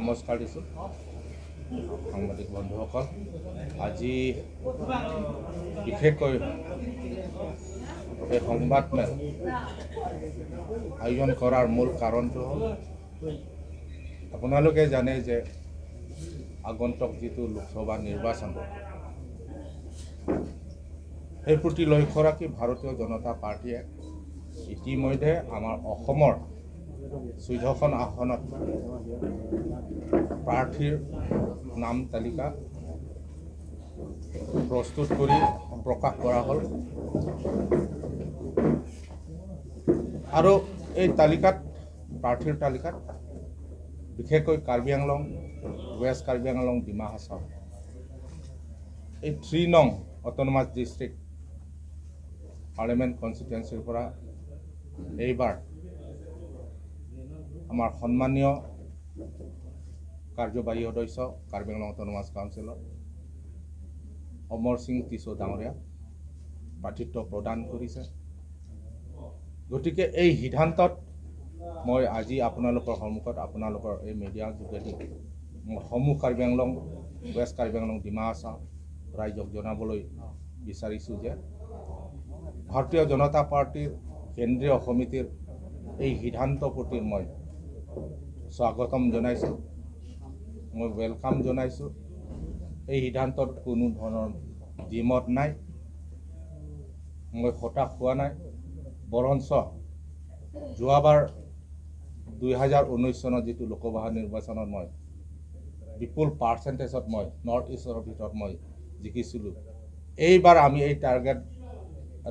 নমস্কাৰ দিছোঁ সাংবাদিক বন্ধুসকল। আজি বিশেষকৈ এই সংবাদমেল আয়োজন কৰাৰ মূল কাৰণটো হ'ল আপোনালোকে জানে যে আগন্তুক যিটো লোকসভা নিৰ্বাচন সেই প্ৰতি লক্ষ্য ৰাখি ভাৰতীয় জনতা পাৰ্টীয়ে ইতিমধ্যে আমাৰ অসমৰ 14খন আসনত প্ৰাৰ্থীৰ নাম তালিকা প্ৰস্তুত কৰি প্ৰকাশ কৰা হ'ল আৰু এই প্ৰাৰ্থীৰ তালিকাত বিশেষকৈ কাৰ্বি আংলং, ৱেষ্ট কাৰ্বি আংলং, ডিমা হাছাও এই 3 নং অট'নমাছ ডিষ্ট্ৰিক্ট পাৰ্লিয়ামেণ্ট কনষ্টিটুৱেঞ্চিৰ পৰা এইবাৰ আমাৰ সন্মানীয় কাৰ্যবাহী সদস্য কাৰ্বি আংলং অট'নমাছ কাউন্সিলৰ অমৰ সিং টিছো ডাঙৰীয়া প্ৰাৰ্থিত্ব প্ৰদান কৰিছে। গতিকে এই সিদ্ধান্তত মই আজি আপোনালোকৰ সন্মুখত আপোনালোকৰ এই মিডিয়াৰ যোগেদি সমূহ কাৰ্বি আংলং, ৱেষ্ট কাৰ্বি আংলং, ডিমা হাছাও ৰাইজক জনাবলৈ বিচাৰিছোঁ যে ভাৰতীয় জনতা পাৰ্টীৰ কেন্দ্ৰীয় সমিতিৰ এই সিদ্ধান্তৰ প্ৰতি মই স্বাগতম জনাইছোঁ, মই ৱেলকাম জনাইছোঁ। এই সিদ্ধান্তত কোনো ধৰণৰ দ্বিমত নাই, মই হতাশ হোৱা নাই, বৰঞ্চ যোৱাবাৰ 2019 চনৰ যিটো লোকসভা নিৰ্বাচনত মই বিপুল পাৰ্চেণ্টেজত মই নৰ্থ ইষ্টৰ ভিতৰত মই জিকিছিলোঁ। এইবাৰ আমি এই টাৰ্গেট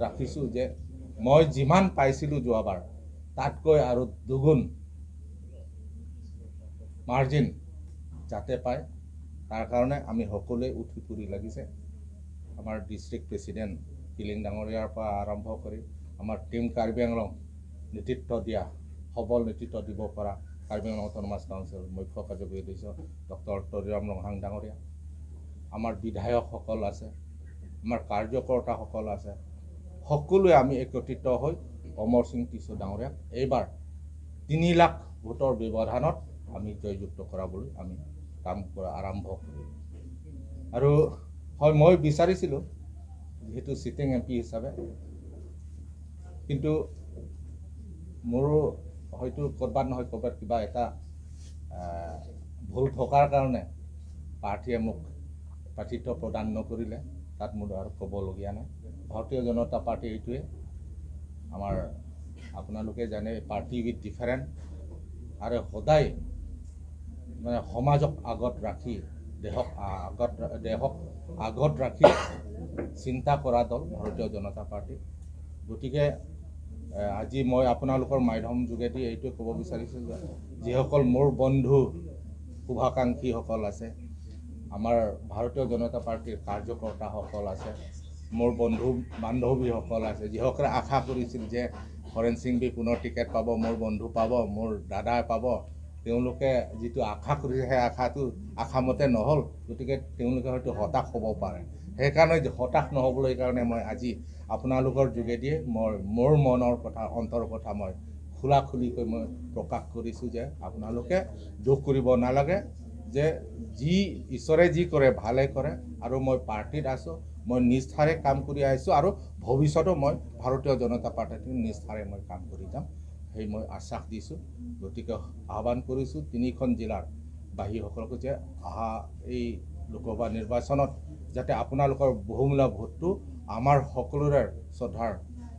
ৰাখিছোঁ যে মই যিমান পাইছিলোঁ যোৱাবাৰ তাতকৈ আৰু দুগুণ মাৰ্জিন যাতে পায় তাৰ কাৰণে আমি সকলোৱে উঠি পৰি লাগিছে। আমাৰ ডিষ্ট্ৰিক্ট প্ৰেচিডেণ্ট কিলিং ডাঙৰীয়াৰ পৰা আৰম্ভ কৰি আমাৰ টিম কাৰ্বি আংলং নেতৃত্ব দিয়া, সবল নেতৃত্ব দিব পৰা কাৰ্বি আংলং অট'নমাছ কাউন্সিল মুখ্য কাৰ্যবাহী সদস্য ডক্টৰ তৰিৰাম লংহাং ডাঙৰীয়া, আমাৰ বিধায়কসকল আছে, আমাৰ কাৰ্যকৰ্তাসকল আছে, সকলোৱে আমি একত্ৰিত হৈ অমৰ সিং টিছো ডাঙৰীয়াক এইবাৰ 3 লাখ ভোটৰ ব্যৱধানত আমি জয়যুক্ত কৰাবলৈ আমি কাম কৰা আৰম্ভ কৰিম। আৰু হয়, মই বিচাৰিছিলোঁ যিহেতু চিটিং MP হিচাপে, কিন্তু মোৰো হয়তো ক'ৰবাত নহয় ক'ৰবাত কিবা এটা ভুল থকাৰ কাৰণে পাৰ্টীয়ে মোক প্ৰাৰ্থিত্ব প্ৰদান নকৰিলে, তাত মোৰ আৰু ক'বলগীয়া নাই। ভাৰতীয় জনতা পাৰ্টী এইটোৱে আমাৰ, আপোনালোকে জানে পাৰ্টি উইথ ডিফাৰেণ্ট আৰু সদায় মানে সমাজক আগত ৰাখি দেশক আগত ৰাখি চিন্তা কৰা দল ভাৰতীয় জনতা পাৰ্টী। গতিকে আজি মই আপোনালোকৰ মাধ্যম যোগেদি এইটোৱে ক'ব বিচাৰিছোঁ যে যিসকল মোৰ বন্ধু শুভাকাংক্ষীসকল আছে, আমাৰ ভাৰতীয় জনতা পাৰ্টীৰ কাৰ্যকৰ্তাসকল আছে, মোৰ বন্ধু বান্ধৱীসকল আছে, যিসকলে আশা কৰিছিল যে হৰেণ সিংবি পুনৰ টিকেট পাব, মোৰ বন্ধু পাব, মোৰ দাদাই পাব, তেওঁলোকে যিটো আশা কৰিছে সেই আশামতে নহ'ল। গতিকে তেওঁলোকে হয়তো হতাশ হ'ব পাৰে। সেইকাৰণে হতাশ নহ'বলৈ কাৰণে মই আজি আপোনালোকৰ যোগেদিয়ে মোৰ মনৰ কথা, অন্তৰ কথা মই খোলাখুলিকৈ মই প্ৰকাশ কৰিছোঁ যে আপোনালোকে দুখ কৰিব নালাগে, যে ঈশ্বৰে যি কৰে ভালে কৰে, আৰু মই পাৰ্টীত আছোঁ, মই নিষ্ঠাৰে কাম কৰি আহিছোঁ আৰু ভৱিষ্যতেও মই ভাৰতীয় জনতা পাৰ্টীত নিষ্ঠাৰে মই কাম কৰি যাম, সেই মই আশ্বাস দিছোঁ। গতিকে আহ্বান কৰিছোঁ 3খন জিলাৰ বাসীসকলক যে অহা এই লোকসভা নিৰ্বাচনত যাতে আপোনালোকৰ বহুমূলীয়া ভোটটো আমাৰ সকলোৰে শ্ৰদ্ধাৰ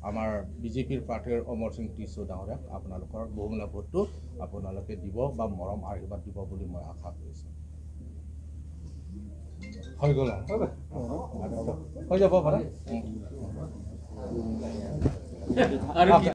আমাৰ বিজেপিৰ প্ৰাৰ্থীৰ অমৰ সিং টিছো ডাঙৰীয়াক আপোনালোকৰ বহুমূলীয়া ভোটটো আপোনালোকে দিব বা মৰম আশীৰ্বাদ দিব বুলি মই আশা কৰিছোঁ। হৈ গ'ল হৈ যাব পাৰে।